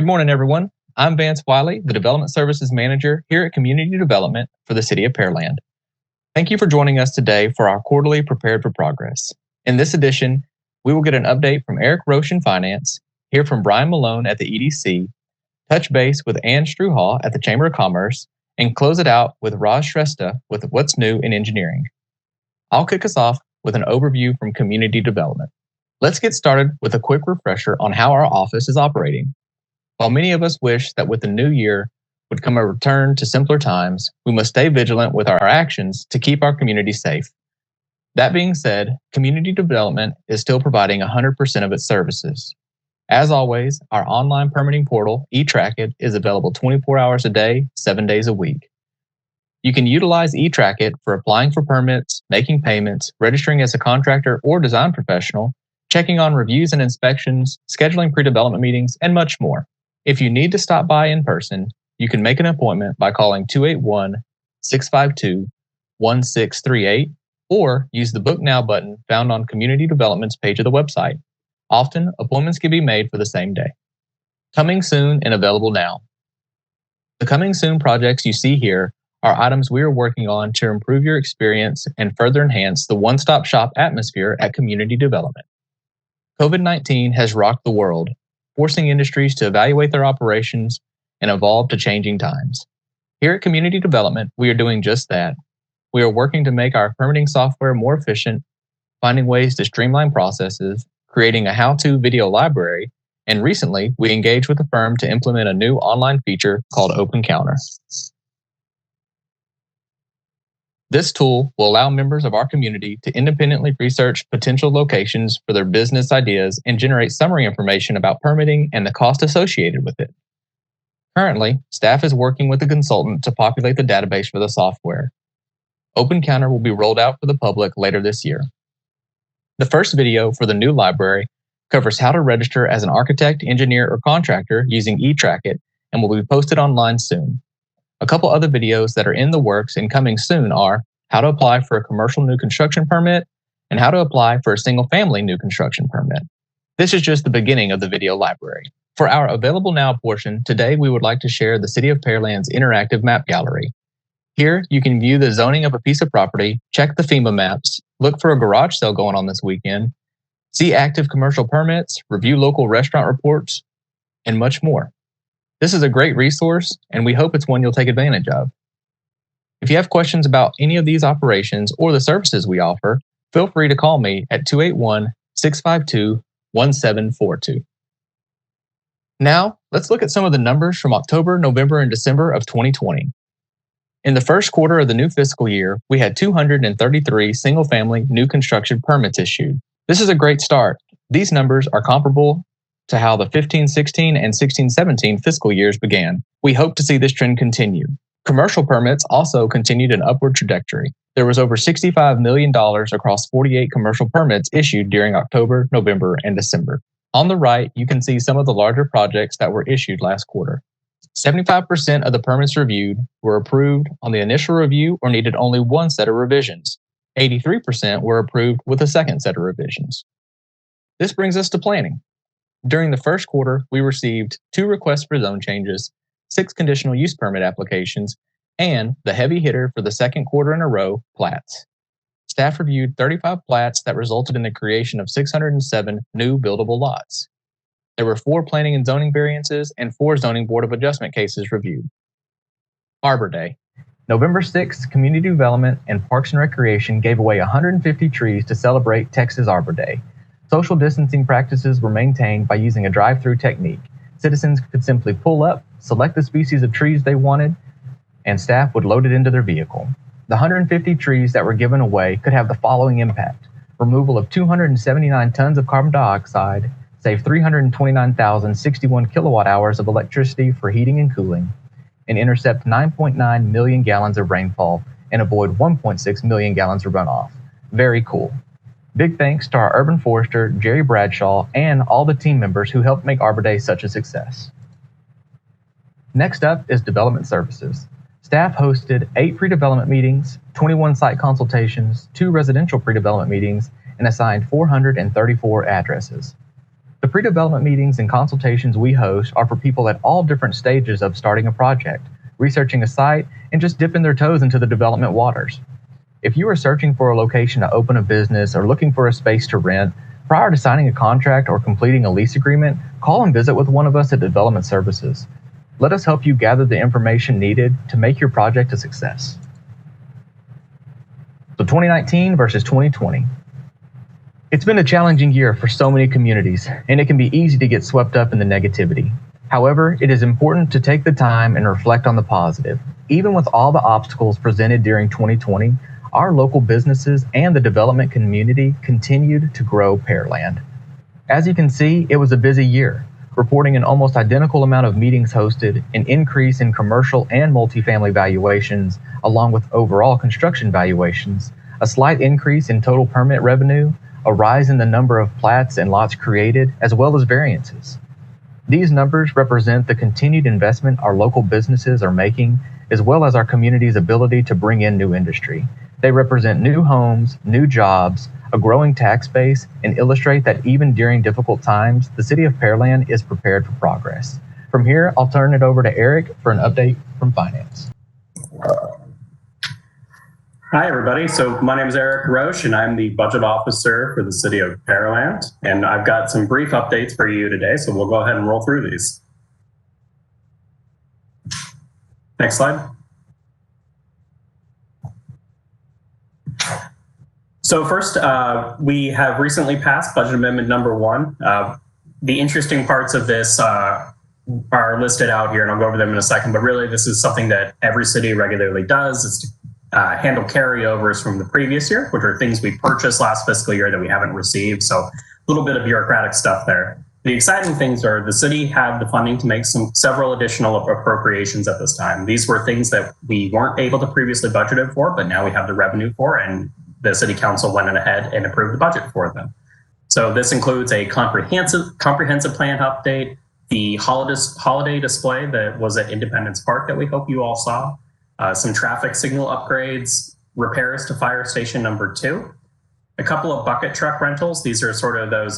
Good morning, everyone. I'm Vance Wiley, the Development Services Manager here at Community Development for the City of Pearland. Thank you for joining us today for our quarterly Prepared for Progress. In this edition, we will get an update from Eric Roche in Finance, hear from Brian Malone at the EDC, touch base with Ann Struhall at the Chamber of Commerce, and close it out with Raj Shrestha with What's New in Engineering. I'll kick us off with an overview from Community Development. Let's get started with a quick refresher on how our office is operating. While many of us wish that with the new year would come a return to simpler times, we must stay vigilant with our actions to keep our community safe. That being said, Community Development is still providing 100% of its services. As always, our online permitting portal, eTrackIt, is available 24 hours a day, 7 days a week. You can utilize eTrackIt for applying for permits, making payments, registering as a contractor or design professional, checking on reviews and inspections, scheduling pre-development meetings, and much more. If you need to stop by in person, you can make an appointment by calling 281-652-1638 or use the Book Now button found on Community Development's page of the website. Often, appointments can be made for the same day. Coming soon and available now. The coming soon projects you see here are items we are working on to improve your experience and further enhance the one-stop shop atmosphere at Community Development. COVID-19 has rocked the world, forcing industries to evaluate their operations and evolve to changing times. Here at Community Development, we are doing just that. We are working to make our permitting software more efficient, finding ways to streamline processes, creating a how-to video library, and recently, we engaged with a firm to implement a new online feature called Open Counter. This tool will allow members of our community to independently research potential locations for their business ideas and generate summary information about permitting and the cost associated with it. Currently, staff is working with a consultant to populate the database for the software. Open Counter will be rolled out for the public later this year. The first video for the new library covers how to register as an architect, engineer, or contractor using eTrackIt and will be posted online soon. A couple other videos that are in the works and coming soon are how to apply for a commercial new construction permit and how to apply for a single-family new construction permit. This is just the beginning of the video library. For our Available Now portion, today we would like to share the City of Pearland's interactive map gallery. Here, you can view the zoning of a piece of property, check the FEMA maps, look for a garage sale going on this weekend, see active commercial permits, review local restaurant reports, and much more. This is a great resource, and we hope it's one you'll take advantage of. If you have questions about any of these operations or the services we offer, feel free to call me at 281-652-1742. Now, let's look at some of the numbers from October, November, and December of 2020. In the first quarter of the new fiscal year, we had 233 single-family new construction permits issued. This is a great start. These numbers are comparable to how the 15-16 and 16-17 fiscal years began. We hope to see this trend continue. Commercial permits also continued an upward trajectory. There was over $65 million across 48 commercial permits issued during October, November, and December. On the right, you can see some of the larger projects that were issued last quarter. 75% of the permits reviewed were approved on the initial review or needed only one set of revisions. 83% were approved with a second set of revisions. This brings us to planning. During the first quarter, we received 2 requests for zone changes, 6 conditional use permit applications, and the heavy hitter for the second quarter in a row, plats. Staff reviewed 35 plats that resulted in the creation of 607 new buildable lots. There were 4 planning and zoning variances and 4 zoning board of adjustment cases reviewed. Arbor Day. November 6th, Community Development and Parks and Recreation gave away 150 trees to celebrate Texas Arbor Day. Social distancing practices were maintained by using a drive-through technique. Citizens could simply pull up, select the species of trees they wanted, and staff would load it into their vehicle. The 150 trees that were given away could have the following impact: removal of 279 tons of carbon dioxide, save 329,061 kilowatt hours of electricity for heating and cooling, and intercept 9.9 million gallons of rainfall and avoid 1.6 million gallons of runoff. Very cool. Big thanks to our urban forester, Jerry Bradshaw, and all the team members who helped make Arbor Day such a success. Next up is development services. Staff hosted 8 pre-development meetings, 21 site consultations, 2 residential pre-development meetings, and assigned 434 addresses. The pre-development meetings and consultations we host are for people at all different stages of starting a project, researching a site, and just dipping their toes into the development waters. If you are searching for a location to open a business or looking for a space to rent, prior to signing a contract or completing a lease agreement, call and visit with one of us at Development Services. Let us help you gather the information needed to make your project a success. So 2019 versus 2020. It's been a challenging year for so many communities, and it can be easy to get swept up in the negativity. However, it is important to take the time and reflect on the positive. Even with all the obstacles presented during 2020, our local businesses and the development community continued to grow Pearland. As you can see, it was a busy year, reporting an almost identical amount of meetings hosted, an increase in commercial and multifamily valuations, along with overall construction valuations, a slight increase in total permit revenue, a rise in the number of plats and lots created, as well as variances. These numbers represent the continued investment our local businesses are making, as well as our community's ability to bring in new industry. They represent new homes, new jobs, a growing tax base, and illustrate that even during difficult times, the city of Pearland is prepared for progress. From here, I'll turn it over to Eric for an update from finance. Hi, everybody. So my name is Eric Roche, and I'm the budget officer for the city of Pearland. And I've got some brief updates for you today, so we'll go ahead and roll through these. Next slide. So first, we have recently passed Budget Amendment number 1. The interesting parts of this are listed out here, and I'll go over them in a second, but really this is something that every city regularly does. It's to handle carryovers from the previous year, which are things we purchased last fiscal year that we haven't received. So a little bit of bureaucratic stuff there. The exciting things are the city had the funding to make several additional appropriations at this time. These were things that we weren't able to previously budget for, but now we have the revenue for, and the city council went ahead and approved the budget for them. So this includes a comprehensive plan update, the holiday display that was at Independence Park that we hope you all saw, some traffic signal upgrades, repairs to fire station number 2, a couple of bucket truck rentals. These are sort of those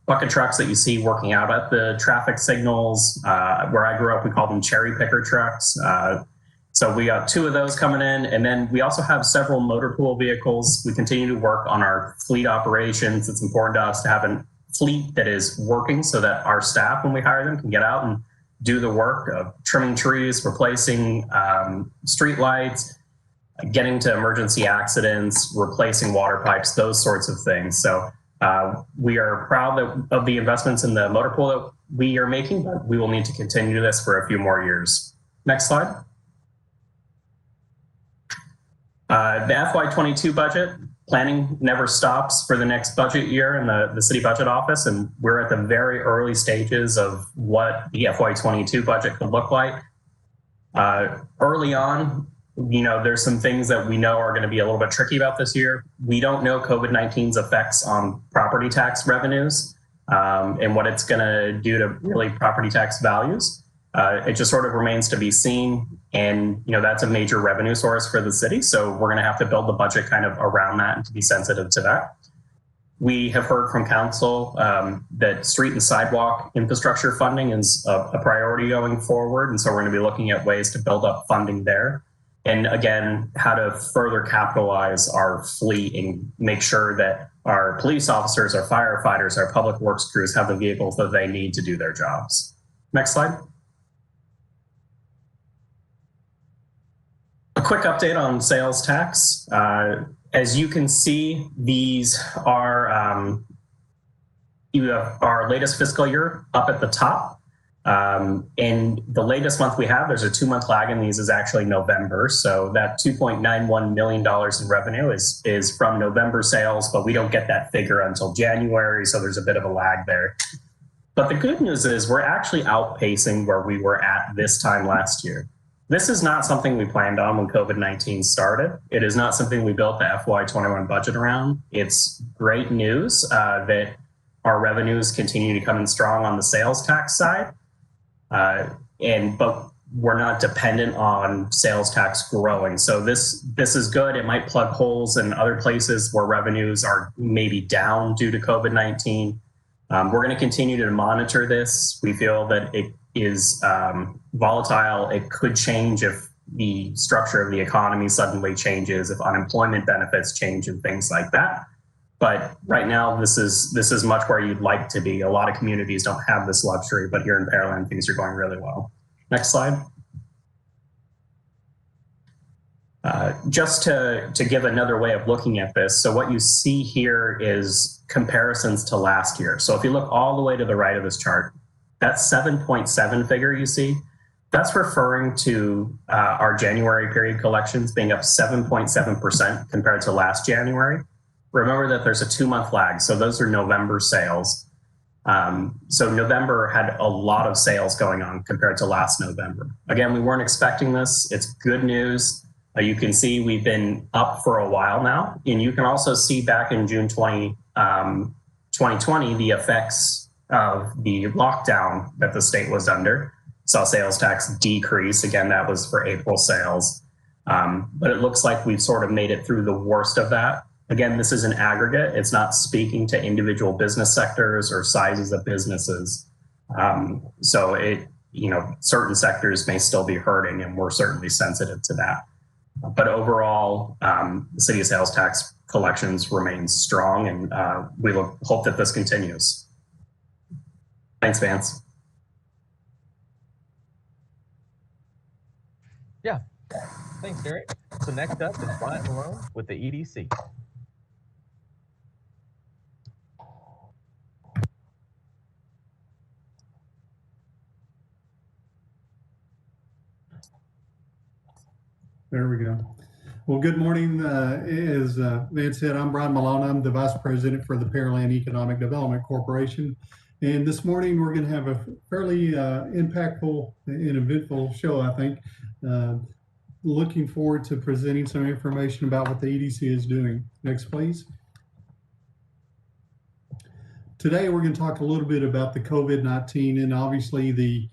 bucket trucks that you see working out at the traffic signals. Where I grew up, we call them cherry picker trucks. So we got 2 of those coming in. And then we also have several motor pool vehicles. We continue to work on our fleet operations. It's important to us to have a fleet that is working so that our staff, when we hire them, can get out and do the work of trimming trees, replacing street lights, getting to emergency accidents, replacing water pipes, those sorts of things. So we are proud of the investments in the motor pool that we are making, but we will need to continue this for a few more years. Next slide. The FY22 budget, planning never stops for the next budget year in the city budget office, and we're at the very early stages of what the FY22 budget could look like. Early on, there's some things that we know are going to be a little bit tricky about this year. We don't know COVID-19's effects on property tax revenues and what it's going to do to really property tax values. It just sort of remains to be seen. And, that's a major revenue source for the city. So we're going to have to build the budget kind of around that and to be sensitive to that. We have heard from council that street and sidewalk infrastructure funding is a priority going forward. And so we're going to be looking at ways to build up funding there. And again, how to further capitalize our fleet and make sure that our police officers, our firefighters, our public works crews have the vehicles that they need to do their jobs. Next slide. A quick update on sales tax. As you can see, these are our latest fiscal year up at the top. And the latest month we have, there's a 2-month lag in these, is actually November. So that $2.91 million in revenue is from November sales, but we don't get that figure until January. So there's a bit of a lag there. But the good news is we're actually outpacing where we were at this time last year. This is not something we planned on when COVID-19 started. It is not something we built the FY21 budget around. It's great news that our revenues continue to come in strong on the sales tax side. But we're not dependent on sales tax growing. So this is good. It might plug holes in other places where revenues are maybe down due to COVID-19. We're going to continue to monitor this. We feel that it is volatile. It could change if the structure of the economy suddenly changes, if unemployment benefits change and things like that. But right now, this is much where you'd like to be. A lot of communities don't have this luxury, but here in Pearland, things are going really well. Next slide. Just to give another way of looking at this, so what you see here is comparisons to last year. So if you look all the way to the right of this chart, that 7.7 figure you see, that's referring to our January period collections being up 7.7% compared to last January. Remember that there's a 2-month lag, so those are November sales. So November had a lot of sales going on compared to last November. Again, we weren't expecting this. It's good news. You can see we've been up for a while now, and you can also see back in June 2020 the effects of the lockdown that the state was under. Saw sales tax decrease. Again, that was for April sales. But it looks like we've sort of made it through the worst of that. Again, this is an aggregate. It's not speaking to individual business sectors or sizes of businesses. So certain sectors may still be hurting, and we're certainly sensitive to that. But overall, the city sales tax collections remain strong, and we hope that this continues. Thanks, Vance. Yeah, thanks, Eric. So next up is Bryant Malone with the EDC. There we go. Well, good morning. As Vance said, I'm Brian Malone. I'm the Vice President for the Pearland Economic Development Corporation. And this morning, we're going to have a fairly impactful and eventful show, I think. Looking forward to presenting some information about what the EDC is doing. Next, please. Today, we're going to talk a little bit about the COVID-19 and obviously the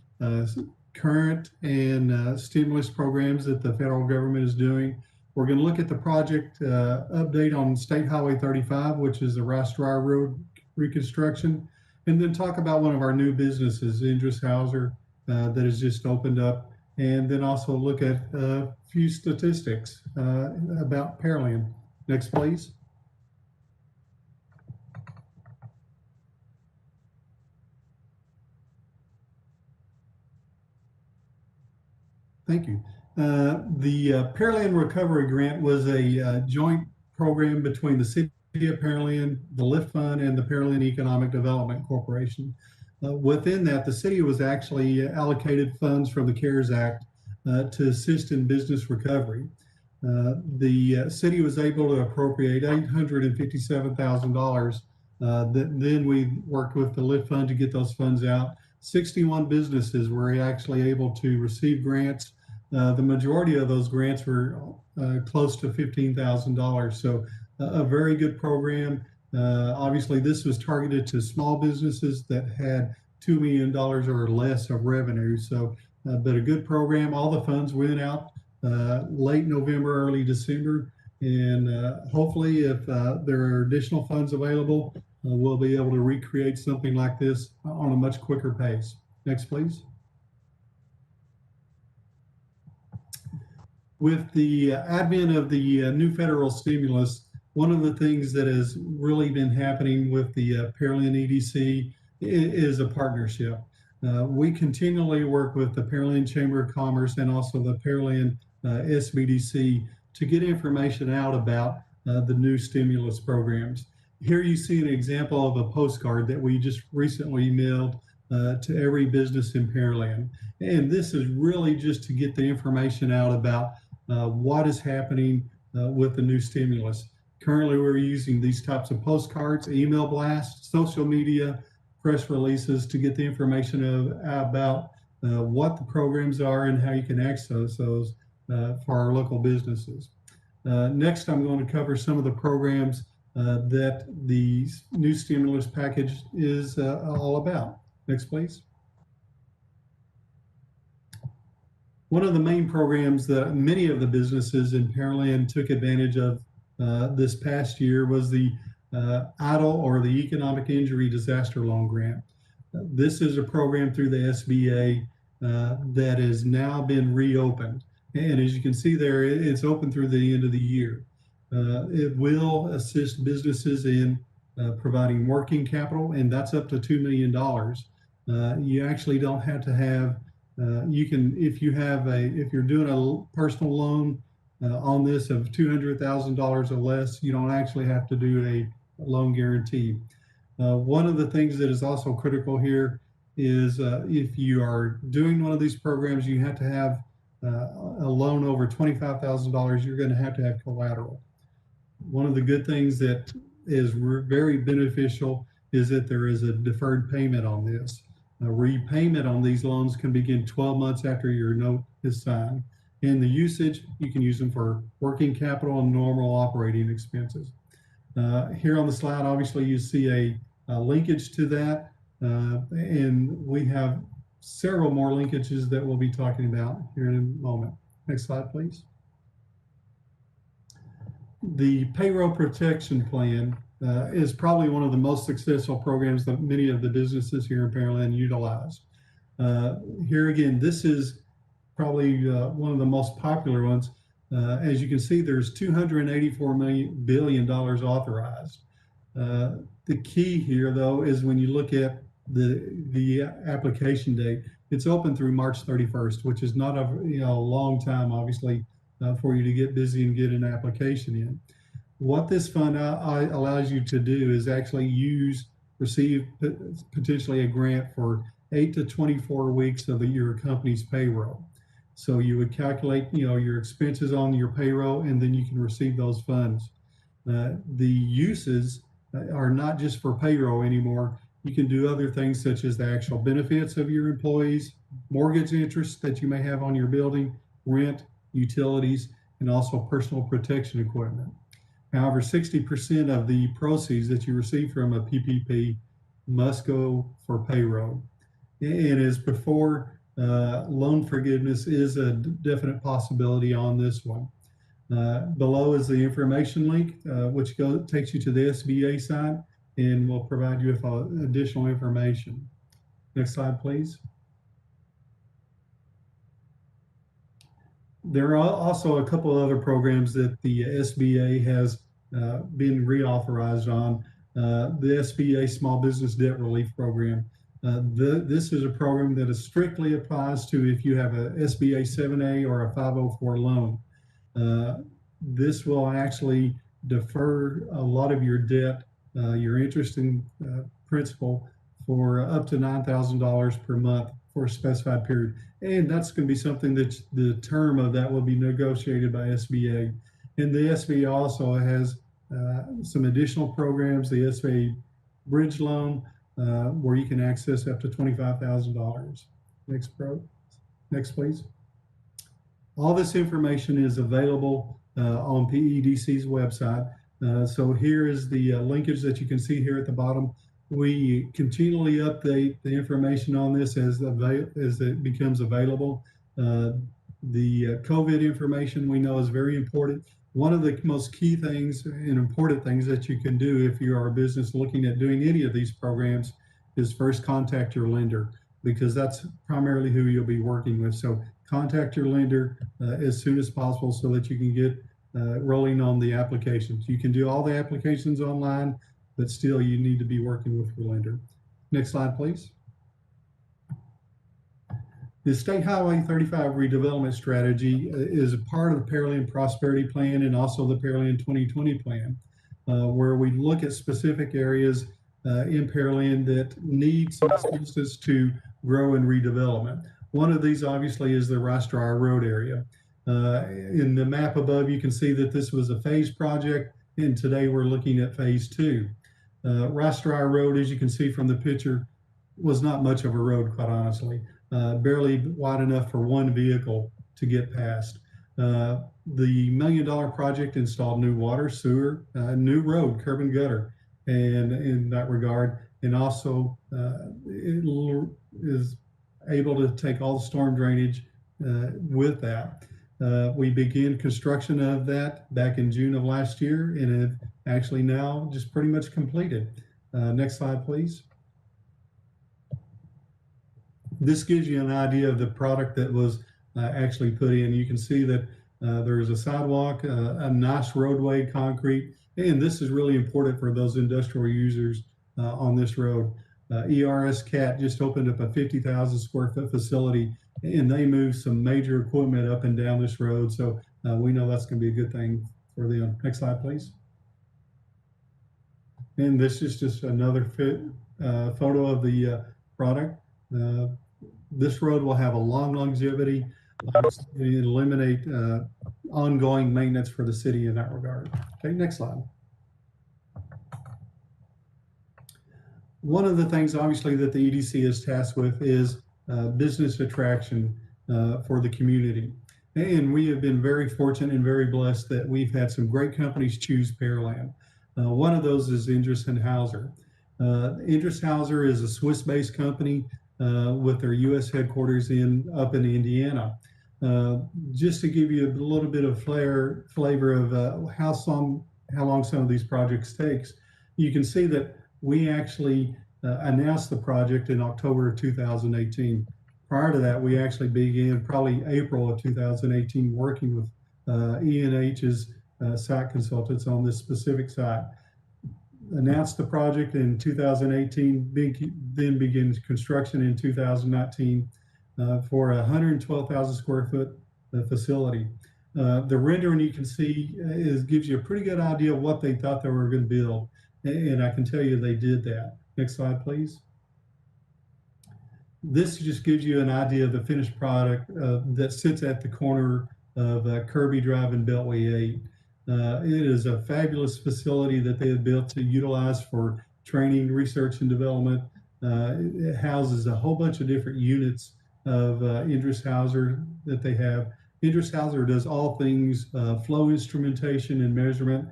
current and stimulus programs that the federal government is doing. We're going to look at the project update on State Highway 35, which is the Drier Road reconstruction, and then talk about one of our new businesses, Endress+Hauser, that has just opened up, and then also look at a few statistics about Pearland. Next, please. Thank you. The Pearland Recovery Grant was a joint program between the City of Pearland, the LIFT Fund, and the Pearland Economic Development Corporation. Within that, the city was actually allocated funds from the CARES Act to assist in business recovery. The city was able to appropriate $857,000. Then we worked with the LIFT Fund to get those funds out. 61 businesses were actually able to receive grants. The majority of those grants were close to $15,000. So a very good program. Obviously, this was targeted to small businesses that had $2 million or less of revenue. So, but a good program. All the funds went out late November, early December. And hopefully, if there are additional funds available, we'll be able to recreate something like this on a much quicker pace. Next, please. With the advent of the new federal stimulus, one of the things that has really been happening with the Pearland EDC is a partnership. We continually work with the Pearland Chamber of Commerce and also the Pearland SBDC to get information out about the new stimulus programs. Here you see an example of a postcard that we just recently mailed to every business in Pearland. And this is really just to get the information out about what is happening with the new stimulus. Currently, we're using these types of postcards, email blasts, social media, press releases to get the information about what the programs are and how you can access those for our local businesses. Next, I'm going to cover some of the programs that the new stimulus package is all about. Next, please. One of the main programs that many of the businesses in Pearland took advantage of this past year was the EIDL, or the Economic Injury Disaster Loan Grant. This is a program through the SBA that has now been reopened. And as you can see there, it's open through the end of the year. It will assist businesses in providing working capital, and that's up to $2 million. You actually don't have to have, you can, if you're doing a personal loan on this of $200,000 or less, you don't actually have to do a loan guarantee. One of the things that is also critical here is if you are doing one of these programs, you have to have a loan over $25,000, you're going to have collateral. One of the good things that is very beneficial is that there is a deferred payment on this. A repayment on these loans can begin 12 months after your note is signed. And the usage, you can use them for working capital and normal operating expenses. Here on the slide, obviously you see a linkage to that, and we have several more linkages that we'll be talking about here in a moment. Next slide, please. The Payroll Protection Plan is probably one of the most successful programs that many of the businesses here in Pearland utilize. Here again, this is probably one of the most popular ones. As you can see, there's $284 billion authorized. The key here, though, is when you look at the application date, it's open through March 31st, which is not a long time, obviously, for you to get busy and get an application in. What this fund allows you to do is actually receive potentially a grant for 8 to 24 weeks of your company's payroll. So you would calculate, your expenses on your payroll, and then you can receive those funds. The uses are not just for payroll anymore. You can do other things such as the actual benefits of your employees, mortgage interest that you may have on your building, rent, utilities, and also personal protection equipment. However, 60% of the proceeds that you receive from a PPP must go for payroll. And as before, loan forgiveness is a definite possibility on this one. Below is the information link, which takes you to the SBA site and will provide you with additional information. Next slide, please. There are also a couple of other programs that the SBA has been reauthorized on. The SBA Small Business Debt Relief Program. This is a program that strictly applies to if you have a SBA 7A or a 504 loan. This will actually defer a lot of your debt, your interest and principal, for up to $9,000 per month for a specified period. And that's going to be something that the term of that will be negotiated by SBA. And the SBA also has some additional programs, the SBA Bridge Loan, where you can access up to $25,000. Next, please. All this information is available on PEDC's website. So here is the linkage that you can see here at the bottom. We continually update the information on this as it becomes available. The COVID information we know is very important. One of the most key things and important things that you can do if you are a business looking at doing any of these programs is first contact your lender, because that's primarily who you'll be working with. So contact your lender as soon as possible so that you can get rolling on the applications. You can do all the applications online, but still you need to be working with your lender. Next slide, please. The State Highway 35 redevelopment strategy is a part of the Pearland Prosperity Plan and also the Pearland 2020 plan, where we look at specific areas in Pearland that need some assistance to grow in redevelopment. One of these obviously is the Drier Road area. In the map above, you can see that this was a phase project, and today we're looking at phase 2. Drier Road, as you can see from the picture, was not much of a road, quite honestly. Barely wide enough for one vehicle to get past. The $1 million project installed new water, sewer, new road, curb and gutter, and in that regard, and also it is able to take all the storm drainage with that. We began construction of that back in June of last year and have actually now just pretty much completed. Next slide, please. This gives you an idea of the product that was actually put in. You can see that there's a sidewalk, a nice roadway, concrete, and this is really important for those industrial users on this road. ERS CAT just opened up a 50,000 square foot facility, and they moved some major equipment up and down this road. So we know that's going to be a good thing for them. Next slide, please. And this is just another photo of the product. This road will have a long longevity and eliminate ongoing maintenance for the city in that regard. Okay, next slide. One of the things, obviously, that the EDC is tasked with is business attraction for the community. And we have been very fortunate and very blessed that we've had some great companies choose Pearland. One of those is Endress+Hauser. Endress+Hauser is a Swiss-based company with their U.S. headquarters up in Indiana. Just to give you a little bit of flavor of how long some of these projects takes, you can see that we actually announced the project in October of 2018. Prior to that, we actually began probably April of 2018 working with E&H's site consultants on this specific site. Announced the project in 2018, then began construction in 2019 for a 112,000 square foot facility. The rendering you can see gives you a pretty good idea of what they thought they were going to build. And I can tell you they did that. Next slide, please. This just gives you an idea of the finished product that sits at the corner of Kirby Drive and Beltway 8. It is a fabulous facility that they have built to utilize for training, research, and development. It houses a whole bunch of different units of Endress+Hauser that they have. Endress+Hauser does all things flow instrumentation and measurement.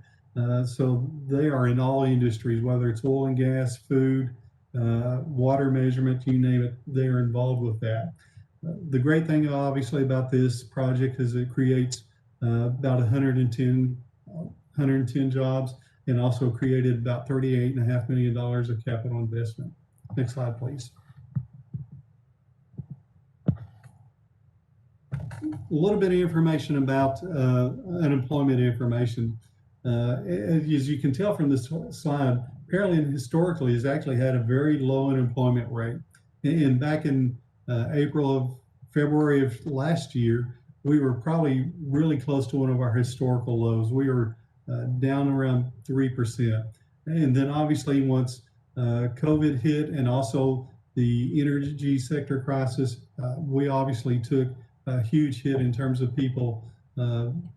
So they are in all industries, whether it's oil and gas, food, water measurement, you name it, they are involved with that. The great thing, obviously, about this project is it creates about 110 jobs and also created about $38.5 million of capital investment. Next slide, please. A little bit of information about unemployment information. As you can tell from this slide, Pearland historically has actually had a very low unemployment rate. And back in February of last year, we were probably really close to one of our historical lows. We were down around 3%. And then obviously once COVID hit and also the energy sector crisis, we obviously took a huge hit in terms of people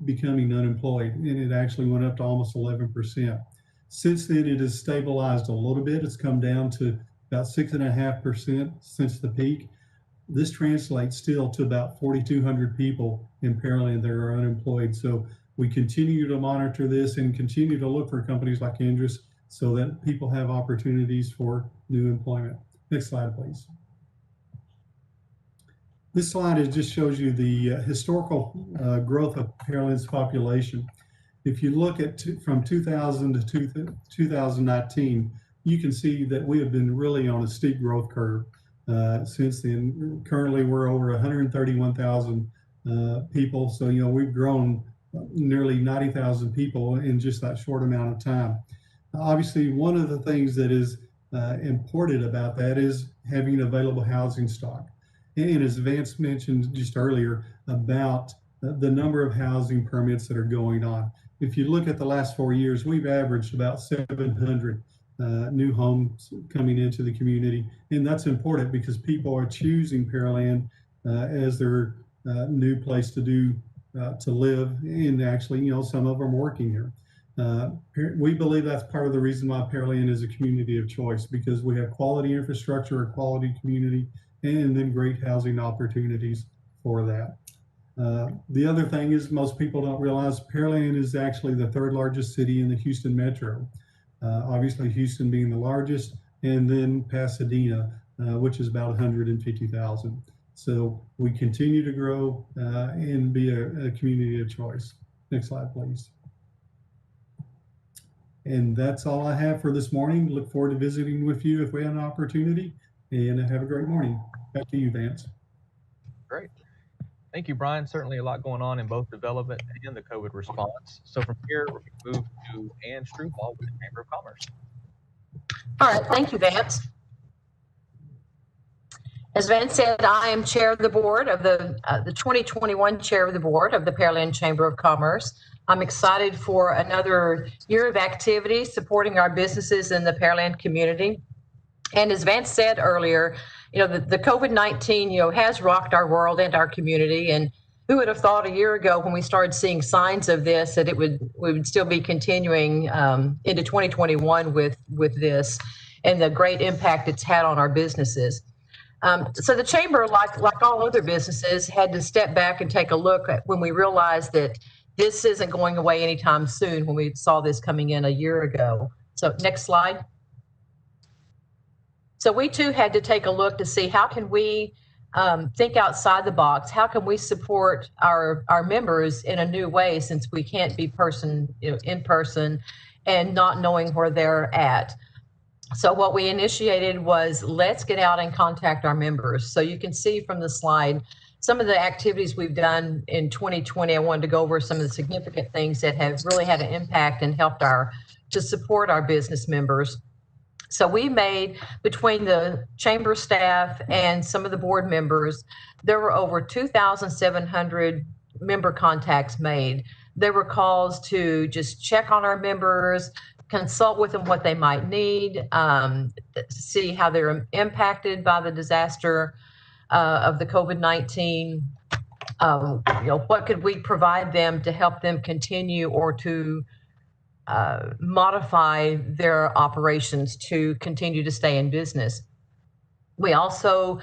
becoming unemployed, and it actually went up to almost 11%. Since then, it has stabilized a little bit. It's come down to about 6.5% since the peak. This translates still to about 4,200 people in Pearland that are unemployed. So we continue to monitor this and continue to look for companies like Endress so that people have opportunities for new employment. Next slide, please. This slide just shows you the historical growth of Pearland's population. If you look at from 2000 to 2019, you can see that we have been really on a steep growth curve since then. Currently, we're over 131,000 people. So, we've grown nearly 90,000 people in just that short amount of time. Obviously, one of the things that is important about that is having available housing stock. And as Vance mentioned just earlier about the number of housing permits that are going on. If you look at the last 4 years, we've averaged about 700 new homes coming into the community. And that's important because people are choosing Pearland as their new place to live. And actually, some of them are working here. We believe that's part of the reason why Pearland is a community of choice, because we have quality infrastructure, a quality community, and then great housing opportunities for that. The other thing is most people don't realize Pearland is actually the third largest city in the Houston metro. Obviously Houston being the largest, and then Pasadena, which is about 150,000. So we continue to grow and be a community of choice. Next slide, please. And that's all I have for this morning. Look forward to visiting with you if we have an opportunity. And have a great morning. Back to you, Vance. Great. Thank you, Brian. Certainly a lot going on in both development and the COVID response. So from here, we're going to move to Ann Struval with the Chamber of Commerce. All right, thank you, Vance. As Vance said, I am chair of the board of the 2021 chair of the board of the Pearland Chamber of Commerce. I'm excited for another year of activity supporting our businesses in the Pearland community. And as Vance said earlier, the COVID-19, has rocked our world and our community. And who would have thought a year ago when we started seeing signs of this that we would still be continuing into 2021 with this and the great impact it's had on our businesses. So the chamber, like all other businesses, had to step back and take a look at when we realized that this isn't going away anytime soon when we saw this coming in a year ago. So next slide. So we too had to take a look to see how can we think outside the box. How can we support our members in a new way since we can't be in person and not knowing where they're at. So what we initiated was let's get out and contact our members. So you can see from the slide some of the activities we've done in 2020. I wanted to go over some of the significant things that have really had an impact and helped to support our business members. So we made, between the chamber staff and some of the board members, there were over 2,700 member contacts made. There were calls to just check on our members, consult with them what they might need, see how they're impacted by the disaster of the COVID-19. What could we provide them to help them continue or to modify their operations to continue to stay in business. We also,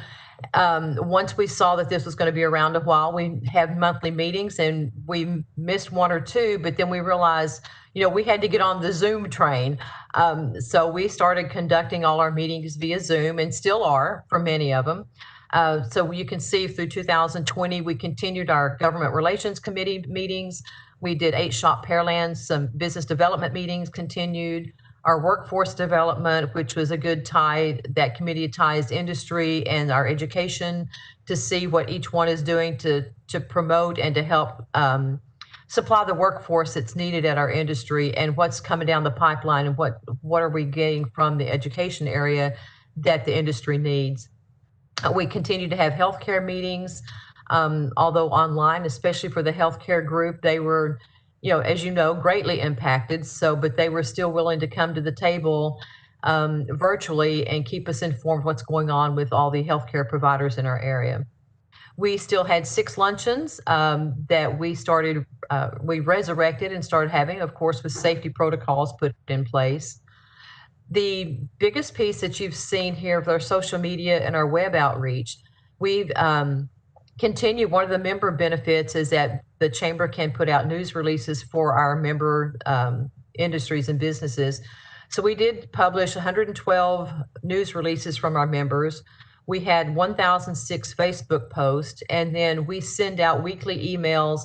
once we saw that this was going to be around a while, we have monthly meetings and we missed one or two, but then we realized, we had to get on the Zoom train. So we started conducting all our meetings via Zoom and still are for many of them. So you can see through 2020, we continued our government relations committee meetings. We did 8 Shop Pearland, some business development meetings continued, our workforce development, which was a good tie. That committee ties industry and our education to see what each one is doing to promote and to help supply the workforce that's needed at our industry and what's coming down the pipeline and what are we getting from the education area that the industry needs. We continue to have healthcare meetings. Although online, especially for the healthcare group, they were, as you know, greatly impacted. But they were still willing to come to the table virtually and keep us informed what's going on with all the healthcare providers in our area. We still had 6 luncheons that we resurrected and started having, of course, with safety protocols put in place. The biggest piece that you've seen here with our social media and our web outreach, we've continue. One of the member benefits is that the chamber can put out news releases for our member industries and businesses. So we did publish 112 news releases from our members. We had 1,006 Facebook posts, and then we send out weekly emails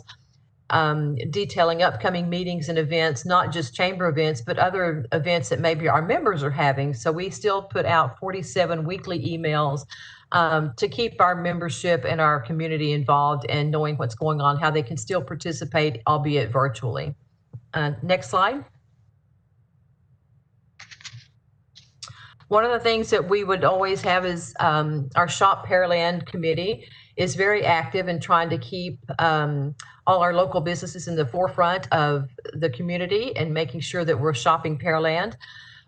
detailing upcoming meetings and events, not just chamber events, but other events that maybe our members are having. So we still put out 47 weekly emails to keep our membership and our community involved and knowing what's going on, how they can still participate, albeit virtually. Next slide. One of the things that we would always have is our Shop Pearland committee is very active in trying to keep all our local businesses in the forefront of the community and making sure that we're shopping Pearland.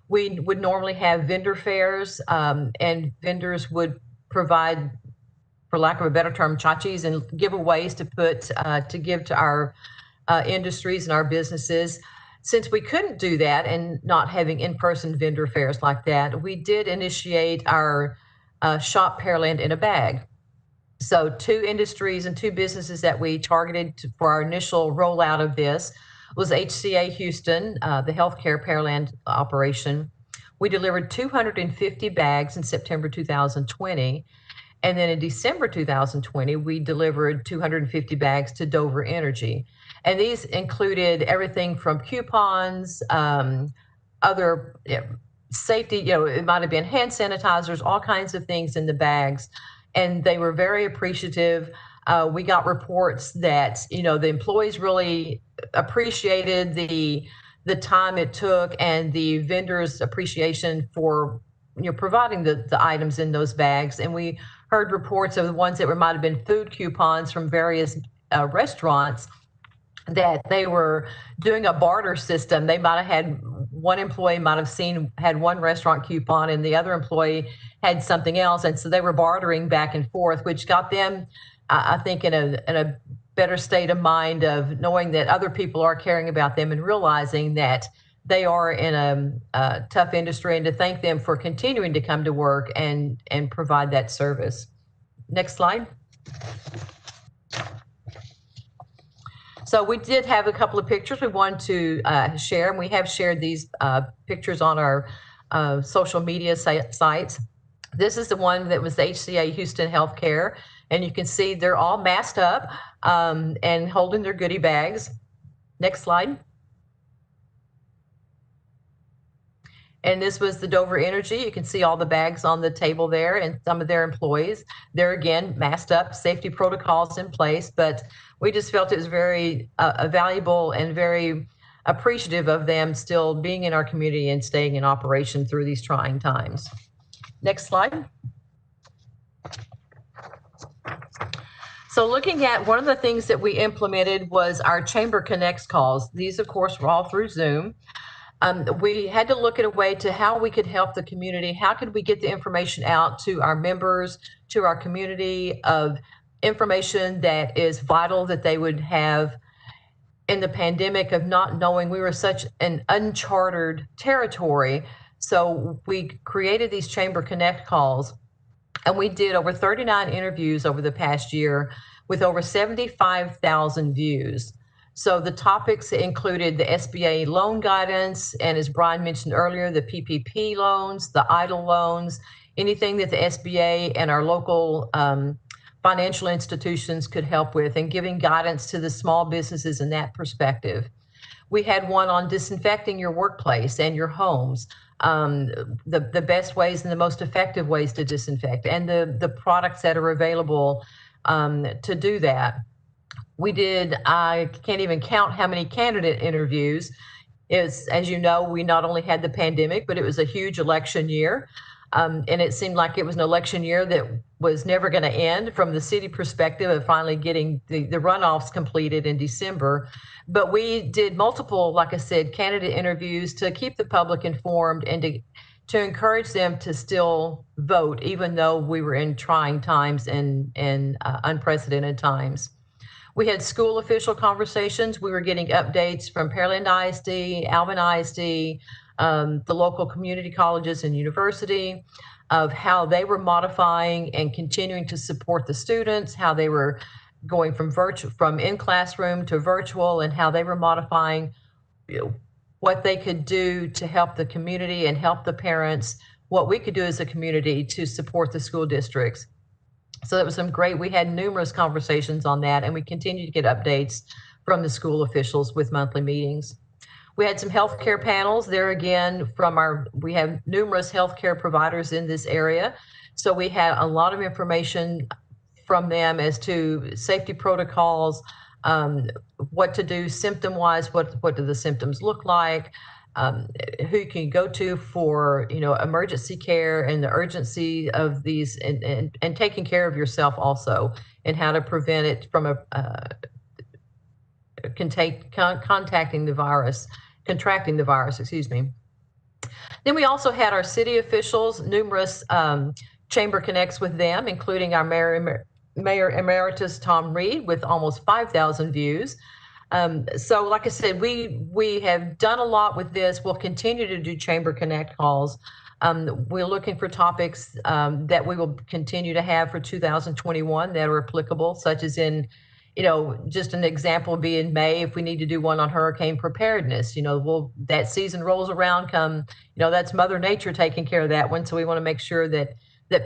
We would normally have vendor fairs and vendors would provide, for lack of a better term, tchotchkes and giveaways to give to our industries and our businesses. Since we couldn't do that and not having in-person vendor fairs like that, we did initiate our Shop Pearland in a Bag. So 2 industries and 2 businesses that we targeted for our initial rollout of this was HCA Houston, the healthcare Pearland operation. We delivered 250 bags in September 2020. And then in December 2020, we delivered 250 bags to Dover Energy. And these included everything from coupons, other safety, it might have been hand sanitizers, all kinds of things in the bags. And they were very appreciative. We got reports that, the employees really appreciated the time it took and the vendors' appreciation for providing the items in those bags. And we heard reports of the ones that might have been food coupons from various restaurants, that they were doing a barter system. They might have had, one employee might have had one restaurant coupon and the other employee had something else. And so they were bartering back and forth, which got them, I think, in a better state of mind of knowing that other people are caring about them and realizing that they are in a tough industry, and to thank them for continuing to come to work and provide that service. Next slide. So we did have a couple of pictures we wanted to share, and we have shared these pictures on our social media sites. This is the one that was the HCA Houston Healthcare, and you can see they're all masked up and holding their goodie bags. Next slide. And this was the Dover Energy. You can see all the bags on the table there and some of their employees. They're, again, masked up, safety protocols in place, but we just felt it was very valuable and very appreciative of them still being in our community and staying in operation through these trying times. Next slide. So looking at one of the things that we implemented was our Chamber Connects calls. These, of course, were all through Zoom. We had to look at a way to how we could help the community. How could we get the information out to our members, to our community, of information that is vital that they would have in the pandemic of not knowing. We were such an uncharted territory. So we created these Chamber Connect calls, and we did over 39 interviews over the past year with over 75,000 views. So the topics included the SBA loan guidance, and as Brian mentioned earlier, the PPP loans, the EIDL loans, anything that the SBA and our local financial institutions could help with, and giving guidance to the small businesses in that perspective. We had one on disinfecting your workplace and your homes, the best ways and the most effective ways to disinfect, and the products that are available to do that. We did, I can't even count how many candidate interviews. As you know, we not only had the pandemic, but it was a huge election year. And it seemed like it was an election year that was never going to end from the city perspective of finally getting the runoffs completed in December. But we did multiple, like I said, candidate interviews to keep the public informed and to encourage them to still vote, even though we were in trying times and unprecedented times. We had school official conversations. We were getting updates from Pearland ISD, Alvin ISD, the local community colleges and university, of how they were modifying and continuing to support the students, how they were going from in classroom to virtual, and how they were modifying what they could do to help the community and help the parents, what we could do as a community to support the school districts. So that was we had numerous conversations on that, and we continue to get updates from the school officials with monthly meetings. We had some healthcare panels there again we have numerous healthcare providers in this area. So we had a lot of information from them as to safety protocols, what to do symptom-wise, what do the symptoms look like, who you can go to for emergency care and the urgency of these, and taking care of yourself also, and how to prevent it from contracting the virus, excuse me. Then we also had our city officials, numerous Chamber Connects with them, including our Mayor Emeritus Tom Reed with almost 5,000 views. So like I said, we have done a lot with this. We'll continue to do Chamber Connect calls. We're looking for topics that we will continue to have for 2021 that are applicable, such as in, just an example would be in May, if we need to do one on hurricane preparedness. That season rolls around, that's Mother Nature taking care of that one. So we want to make sure that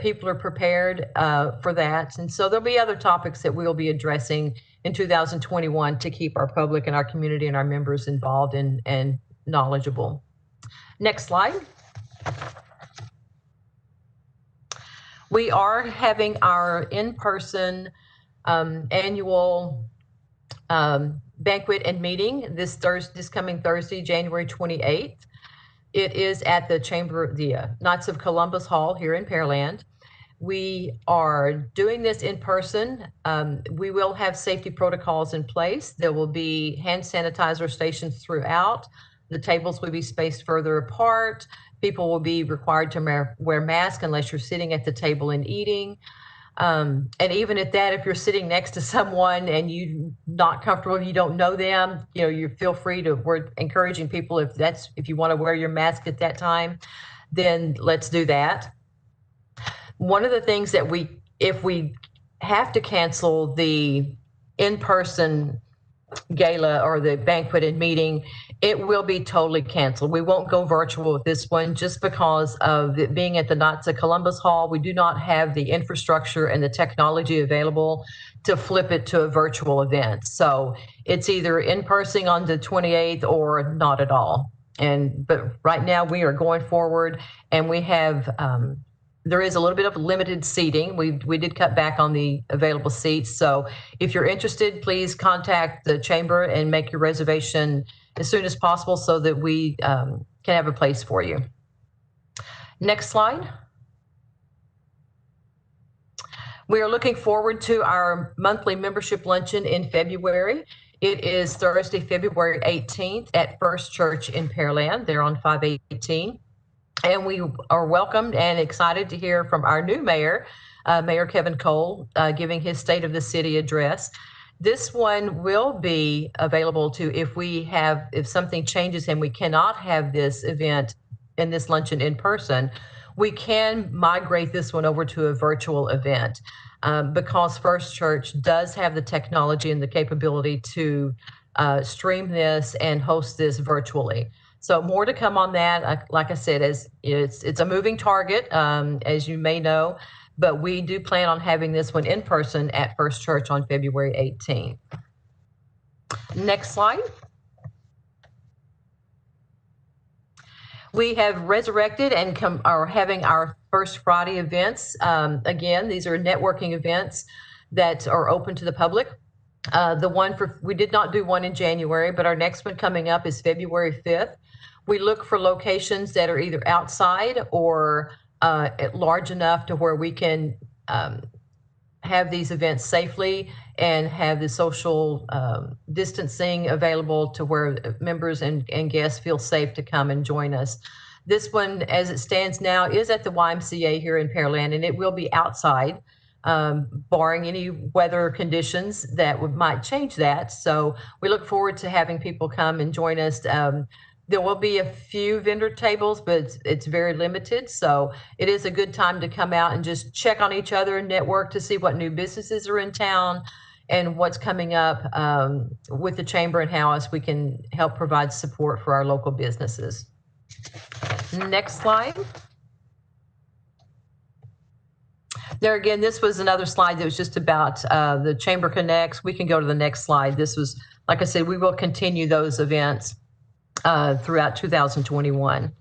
people are prepared for that. And so there'll be other topics that we'll be addressing in 2021 to keep our public and our community and our members involved and knowledgeable. Next slide. We are having our in-person annual banquet and meeting this coming Thursday, January 28th. It is at the Knights of Columbus Hall here in Pearland. We are doing this in person. We will have safety protocols in place. There will be hand sanitizer stations throughout. The tables will be spaced further apart. People will be required to wear masks unless you're sitting at the table and eating. And even at that, if you're sitting next to someone and you're not comfortable, you don't know them, you feel free to, we're encouraging people, if you want to wear your mask at that time, then let's do that. One of the things that if we have to cancel the in-person gala or the banquet and meeting, it will be totally canceled. We won't go virtual with this one just because of it being at the Knights of Columbus Hall. We do not have the infrastructure and the technology available to flip it to a virtual event. So it's either in person on the 28th or not at all. But right now we are going forward, and we have there is a little bit of limited seating. We did cut back on the available seats. So if you're interested, please contact the chamber and make your reservation as soon as possible so that we can have a place for you. Next slide. We are looking forward to our monthly membership luncheon in February. It is Thursday, February 18th at First Church in Pearland. They're on 518. And we are welcomed and excited to hear from our new mayor, Mayor Kevin Cole, giving his State of the City address. This one will be available to if something changes and we cannot have this event and this luncheon in person, we can migrate this one over to a virtual event because First Church does have the technology and the capability to stream this and host this virtually. So more to come on that. Like I said, it's a moving target, as you may know, but we do plan on having this one in person at First Church on February 18th. Next slide. We have resurrected and are having our First Friday events. Again, these are networking events that are open to the public. We did not do one in January, but our next one coming up is February 5th. We look for locations that are either outside or large enough to where we can have these events safely and have the social distancing available to where members and guests feel safe to come and join us. This one, as it stands now, is at the YMCA here in Pearland, and it will be outside, barring any weather conditions that might change that. So we look forward to having people come and join us. There will be a few vendor tables, but it's very limited. So it is a good time to come out and just check on each other and network to see what new businesses are in town and what's coming up with the chamber and how we can help provide support for our local businesses. Next slide. There again, this was another slide that was just about the Chamber Connects. We can go to the next slide. This was, like I said, we will continue those events throughout 2021.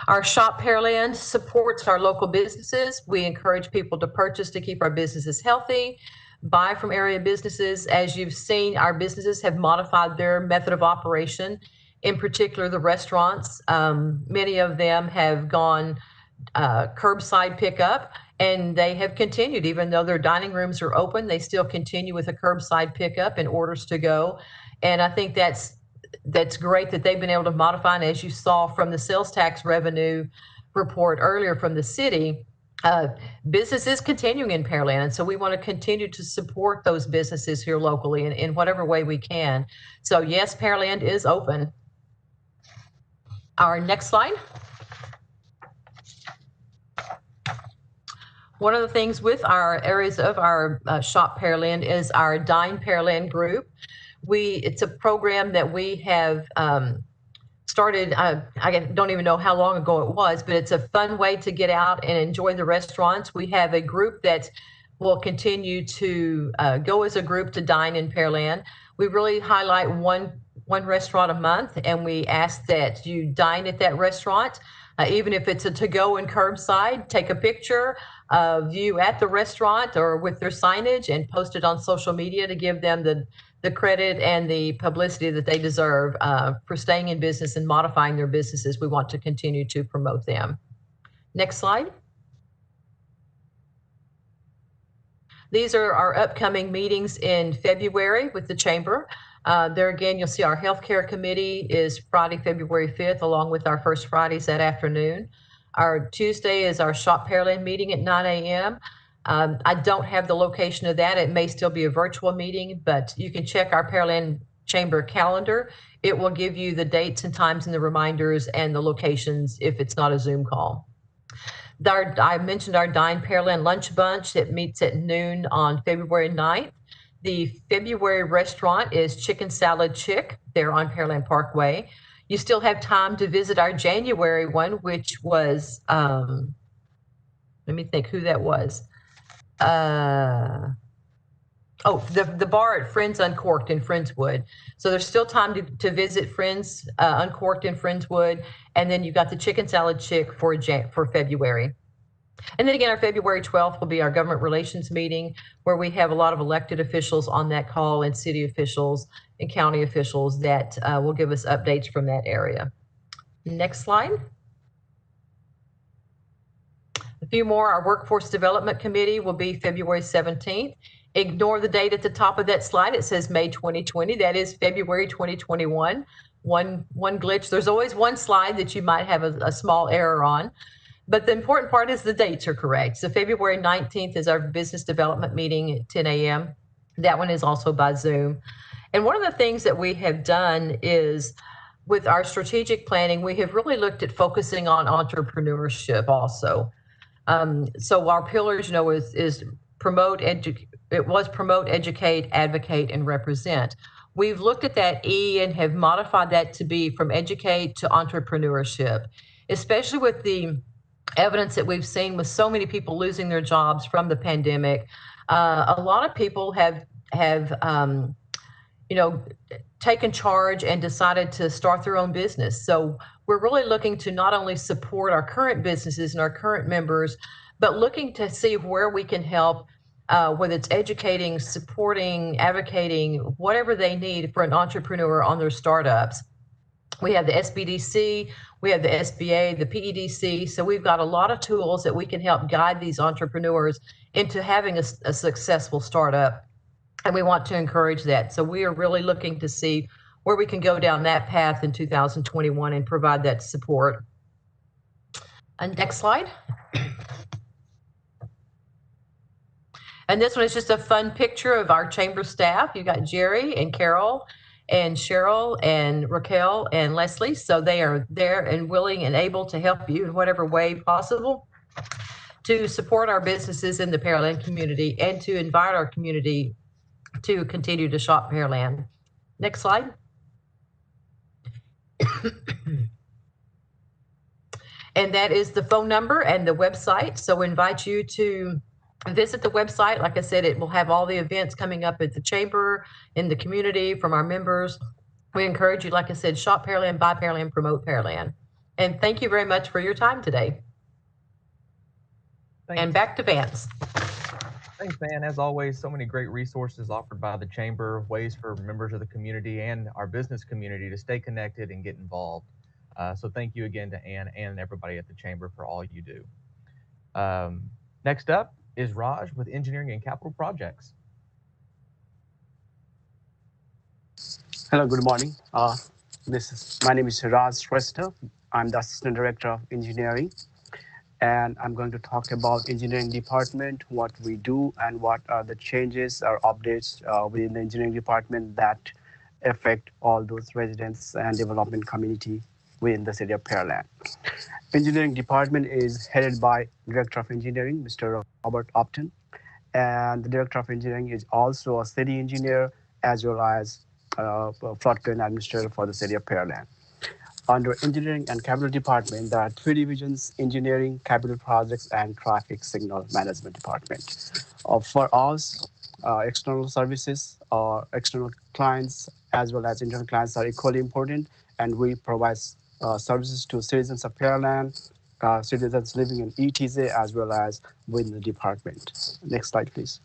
Our Shop Pearland supports our local businesses. We encourage people to purchase to keep our businesses healthy, buy from area businesses. As you've seen, our businesses have modified their method of operation, in particular the restaurants. Many of them have gone curbside pickup, and they have continued. Even though their dining rooms are open, they still continue with a curbside pickup and orders to go. And I think that's great that they've been able to modify. And as you saw from the sales tax revenue report earlier from the city, business is continuing in Pearland. And so we want to continue to support those businesses here locally in whatever way we can. So yes, Pearland is open. Our next slide. One of the things with our areas of our Shop Pearland is our Dine Pearland group. It's a program that we have started, I don't even know how long ago it was, but it's a fun way to get out and enjoy the restaurants. We have a group that will continue to go as a group to dine in Pearland. We really highlight one one restaurant a month, and we ask that you dine at that restaurant. Even if it's a to-go and curbside, take a picture of you at the restaurant or with their signage and post it on social media to give them the credit and the publicity that they deserve for staying in business and modifying their businesses. We want to continue to promote them. Next slide. These are our upcoming meetings in February with the Chamber. There again, you'll see our healthcare committee is Friday, February 5th, along with our first Fridays that afternoon. Our Tuesday is our Shop Pearland meeting at 9 a.m. I don't have the location of that. It may still be a virtual meeting, but you can check our Pearland Chamber calendar. It will give you the dates and times and the reminders and the locations if it's not a Zoom call. I mentioned our Dine Pearland Lunch Bunch that meets at noon on February 9th. The February restaurant is Chicken Salad Chick there on Pearland Parkway. You still have time to visit our January one, which was, let me think who that was. The bar at Friends Uncorked in Friendswood. So there's still time to visit Friends Uncorked in Friendswood. And then you've got the Chicken Salad Chick for February. And then again, our February 12th will be our government relations meeting, where we have a lot of elected officials on that call and city officials and county officials that will give us updates from that area. Next slide. A few more. Our Workforce Development Committee will be February 17th. Ignore the date at the top of that slide. It says May 2020. That is February 2021. One glitch. There's always one slide that you might have a small error on. But the important part is the dates are correct. So February 19th is our business development meeting at 10 a.m. That one is also by Zoom. And one of the things that we have done is with our strategic planning, we have really looked at focusing on entrepreneurship also. So our pillars, is promote, educate, advocate, and represent. We've looked at that E and have modified that to be from educate to entrepreneurship, especially with the evidence that we've seen with so many people losing their jobs from the pandemic. A lot of people have taken charge and decided to start their own business. So we're really looking to not only support our current businesses and our current members, but looking to see where we can help, whether it's educating, supporting, advocating, whatever they need for an entrepreneur on their startups. We have the SBDC, we have the SBA, the PEDC. So we've got a lot of tools that we can help guide these entrepreneurs into having a successful startup. And we want to encourage that. So we are really looking to see where we can go down that path in 2021 and provide that support. And next slide. And this one is just a fun picture of our chamber staff. You got Jerry and Carol and Cheryl and Raquel and Leslie. So they are there and willing and able to help you in whatever way possible to support our businesses in the Pearland community and to invite our community to continue to shop Pearland. Next slide. And that is the phone number and the website. So we invite you to visit the website. Like I said, it will have all the events coming up at the chamber, in the community, from our members. We encourage you, like I said, shop Pearland, buy Pearland, promote Pearland. And thank you very much for your time today. Thanks. And back to Vance. Thanks, man. As always, so many great resources offered by the Chamber, ways for members of the community and our business community to stay connected and get involved. So thank you again to Ann and everybody at the Chamber for all you do. Next up is Raj with Engineering and Capital Projects. Hello, good morning. My name is Raj Shrestha. I'm the Assistant Director of Engineering. And I'm going to talk about engineering department, what we do, and what are the changes or updates within the engineering department that affect all those residents and development community within the city of Pearland. Engineering department is headed by Director of Engineering, Mr. Robert Upton. And the Director of Engineering is also a city engineer as well as floodplain administrator for the city of Pearland. Under Engineering and Capital Department, there are three divisions: Engineering, Capital Projects, and Traffic Signal Management Department. For us, external services, external clients, as well as internal clients are equally important, and we provide services to citizens of Pearland, citizens living in ETZ, as well as within the department. Next slide, please.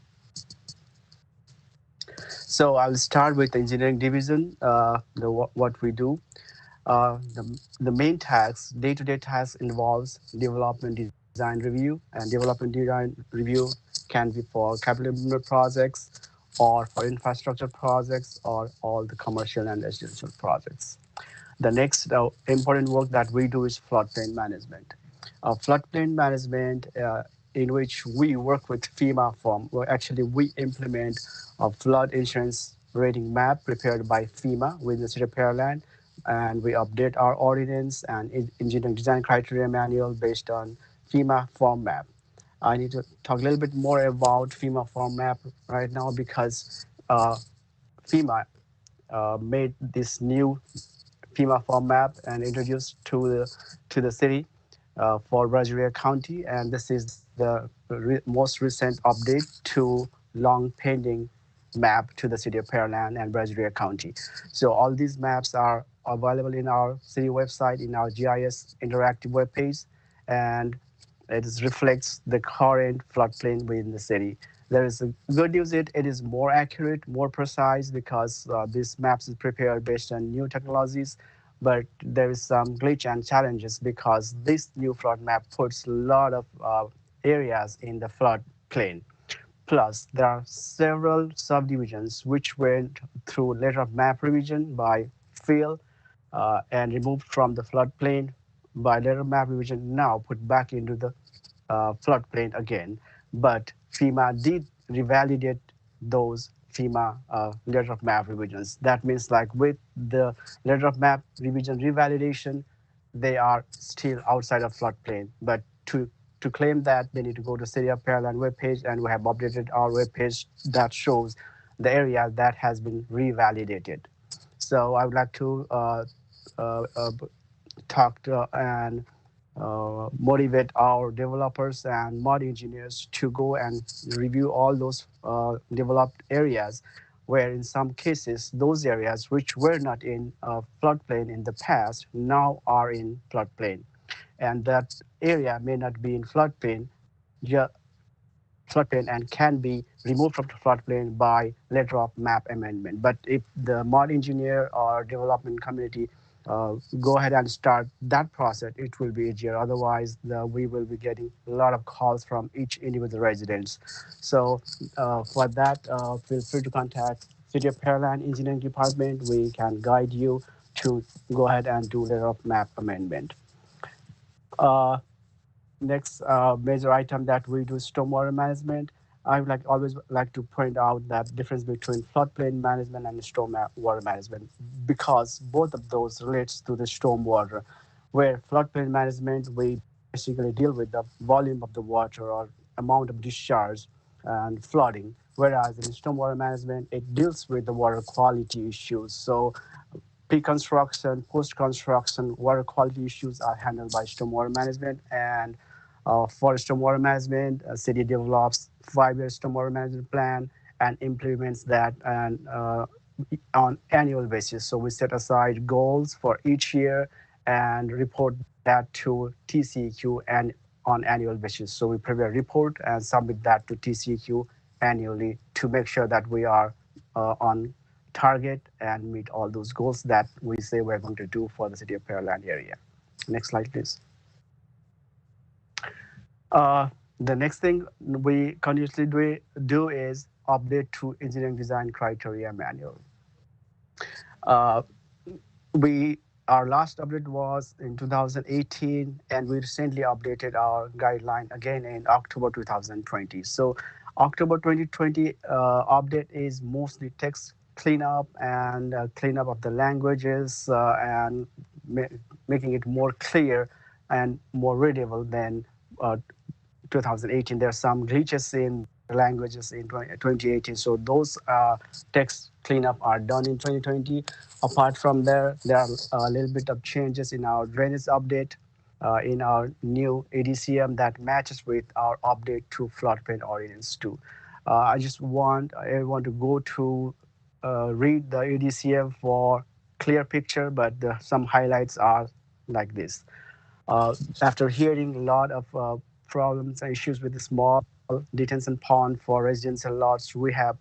So I'll start with the engineering division, what we do. The main task, day-to-day task involves development design review, and development design review can be for capital improvement projects or for infrastructure projects or all the commercial and residential projects. The next important work that we do is floodplain management. Floodplain management, in which we work with FEMA firm, where actually we implement a flood insurance rating map prepared by FEMA with the city of Pearland, and we update our ordinance and engineering design criteria manual based on FEMA form map. I need to talk a little bit more about FEMA form map right now because FEMA made this new FEMA form map and introduced to the city for Drier County, and this is the most recent update to long pending map to the city of Pearland and Drier County. So all these maps are available in our city website, in our GIS interactive web page, and reflects the current floodplain within the city. There is a good news, it is more accurate, more precise because this maps is prepared based on new technologies, but there is some glitch and challenges because this new flood map puts a lot of areas in the floodplain. Plus, there are several subdivisions which went through letter of map revision by field and removed from the floodplain by letter of map revision, now put back into the floodplain again. But FEMA did revalidate those FEMA letter of map revisions. That means like with the letter of map revision revalidation, they are still outside of floodplain. But to claim that, they need to go to City of Pearland webpage, and we have updated our webpage that shows the area that has been revalidated. So I would like to uh, uh, talk to and motivate our developers and mod engineers to go and review all those developed areas, where in some cases those areas which were not in floodplain in the past now are in floodplain, and that area may not be in floodplain, floodplain and can be removed from the floodplain by letter of map amendment. But if the mod engineer or development community go ahead and start that process, it will be easier. Otherwise, we will be getting a lot of calls from each individual residents. So for that, feel free to contact City of Pearland Engineering Department. We can guide you to go ahead and do letter of map amendment. Uh, Next major item that we do is stormwater management. I would always like to point out that difference between floodplain management and stormwater management, because both of those relates to the stormwater. Where floodplain management, we basically deal with the volume of the water or amount of discharge and flooding, whereas in stormwater management it deals with the water quality issues. So pre-construction, post-construction water quality issues are handled by stormwater management. And for stormwater management, city develops 5-year stormwater management plan and implements that and on annual basis. So we set aside goals for each year and report that to TCEQ and on annual basis. So we prepare a report and submit that to TCEQ annually to make sure that we are on target and meet all those goals that we say we're going to do for the city of Pearland area. Next slide, please. The next thing we continuously do is update to engineering design criteria manual. Uh, we Our last update was in 2018, and we recently updated our guideline again in October 2020. So October 2020 update is mostly text cleanup and cleanup of the languages and making it more clear and more readable than 2018. There are some glitches in the languages in 2018. So those text cleanup are done in 2020. Apart from there are a little bit of changes in our drainage update in our new ADCM that matches with our update to floodplain ordinance 2. I just want everyone to go to read the EDCM for clear picture, but some highlights are like this. After hearing a lot of problems and issues with the small detention pond for residential lots, we have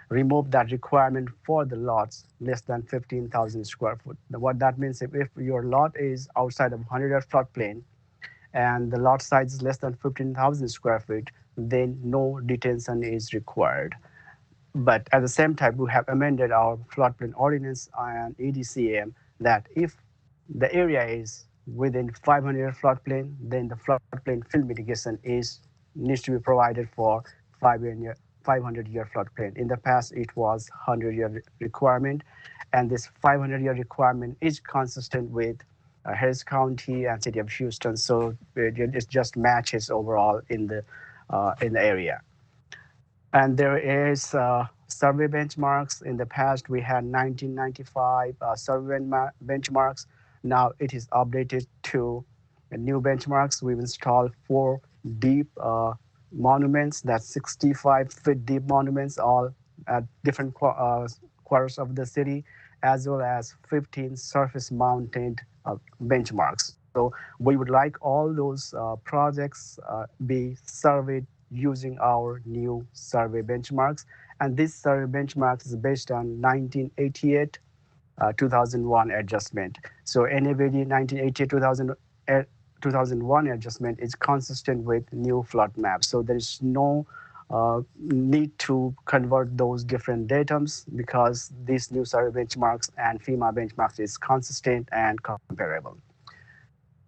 removed that requirement for the lots less than 15,000 square foot. What that means, if your lot is outside of 100-year floodplain and the lot size is less than 15,000 square feet, then no detention is required. But at the same time, we have amended our floodplain ordinance and EDCM that if the area is within 500-year floodplain, then the floodplain fill mitigation needs to be provided for 500-year floodplain. In the past, it was 100-year requirement, and this 500-year requirement is consistent with Harris County and City of Houston, so it just matches overall in the area. And there is survey benchmarks. In the past, we had 1995 survey benchmarks. Now it is updated to new benchmarks. We've installed 4 deep monuments, that's 65 feet deep monuments, all at different quarters of the city, as well as 15 surface mounted benchmarks. So we would like all those projects be surveyed using our new survey benchmarks. And this survey benchmark is based on 1988 2001 adjustment. So NAVD 1988 2001 adjustment is consistent with new flood maps. So there is no need to convert those different datums because these new survey benchmarks and FEMA benchmarks is consistent and comparable.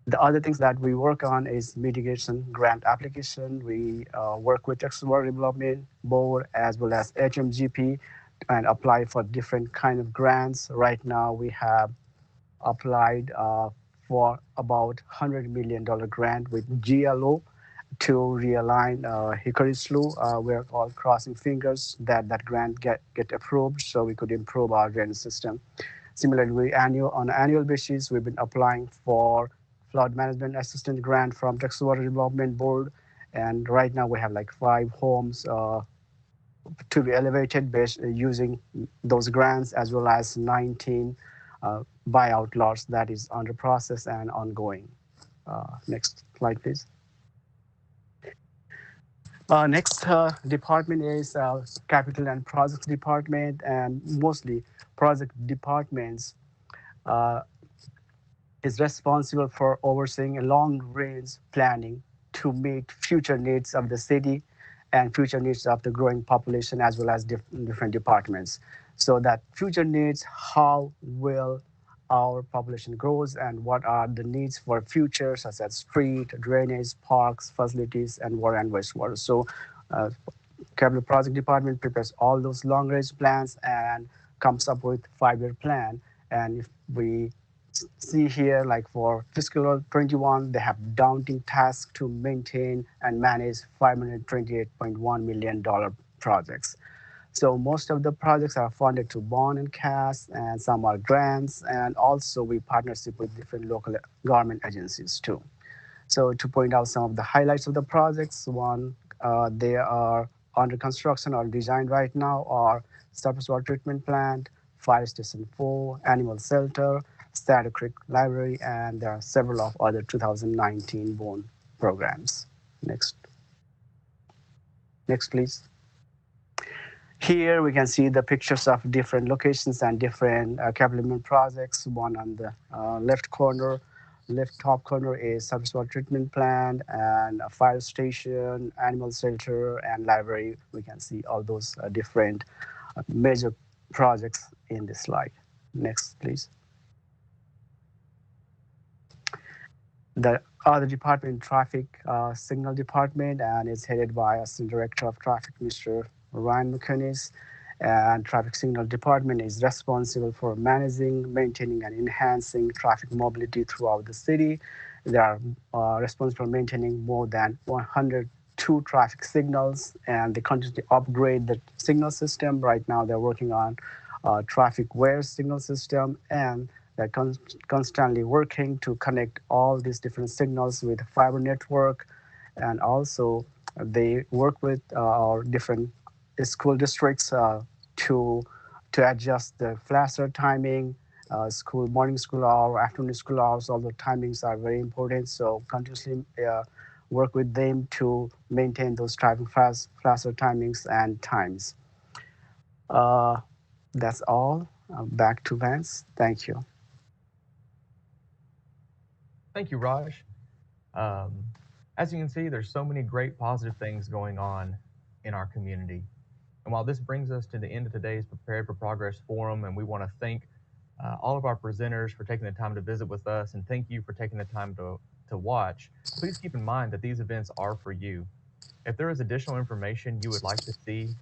The other things that we work on is mitigation grant application. We work with Texas Water Development Board as well as HMGP and apply for different kind of grants. Right now we have applied for about $100 million grant with GLO to realign Hickory Slough. We're all crossing fingers that that grant get approved so we could improve our drainage system. Similarly, on an annual basis, we've been applying for flood management assistance grant from Texas Water Development Board. And right now we have like 5 homes to be elevated based using those grants, as well as 19 buyout lots that is under process and ongoing. Next slide, please. Next department is Capital and Projects Department, and mostly project departments is responsible for overseeing a long-range planning to meet future needs of the city and future needs of the growing population, as well as different departments. So that future needs, how will our population grows and what are the needs for future, such as street, drainage, parks, facilities, and water and wastewater. So Capital Project Department prepares all those long-range plans and comes up with 5-year plan. And if we see here, like for fiscal year 21, they have daunting task to maintain and manage $528.1 million projects. So most of the projects are funded to bond and cash, and some are grants, and also we partnership with different local government agencies too. So to point out some of the highlights of the projects, one, they are under construction or design right now, are surface water treatment plant, Fire Station 4, animal shelter, Statter Creek Library, and there are several of other 2019 bond programs. Next. Next, please. Here we can see the pictures of different locations and different capital improvement projects. One on the left top corner is surface water treatment plant and a fire station, animal shelter, and library. We can see all those different major projects in this slide. Next, please. The other department, traffic signal department, and it's headed by Assistant Director of Traffic, Mr. Ryan McInnes. And traffic signal department is responsible for managing, maintaining, and enhancing traffic mobility throughout the city. They are responsible for maintaining more than 102 traffic signals, and they continuously upgrade the signal system. Right now, they're working on traffic aware signal system, and they're constantly working to connect all these different signals with fiber network. And also, they work with our different school districts to adjust the classer timing, morning school hour, afternoon school hours. All the timings are very important. So continuously work with them to maintain those driving classer timings and times. That's all. Back to Vance. Thank you. Thank you, Raj. As you can see, there's so many great positive things going on in our community. And while this brings us to the end of today's Prepared for Progress Forum, and we want to thank all of our presenters for taking the time to visit with us, and thank you for taking the time to watch, please keep in mind that these events are for you. If there is additional information you would like to see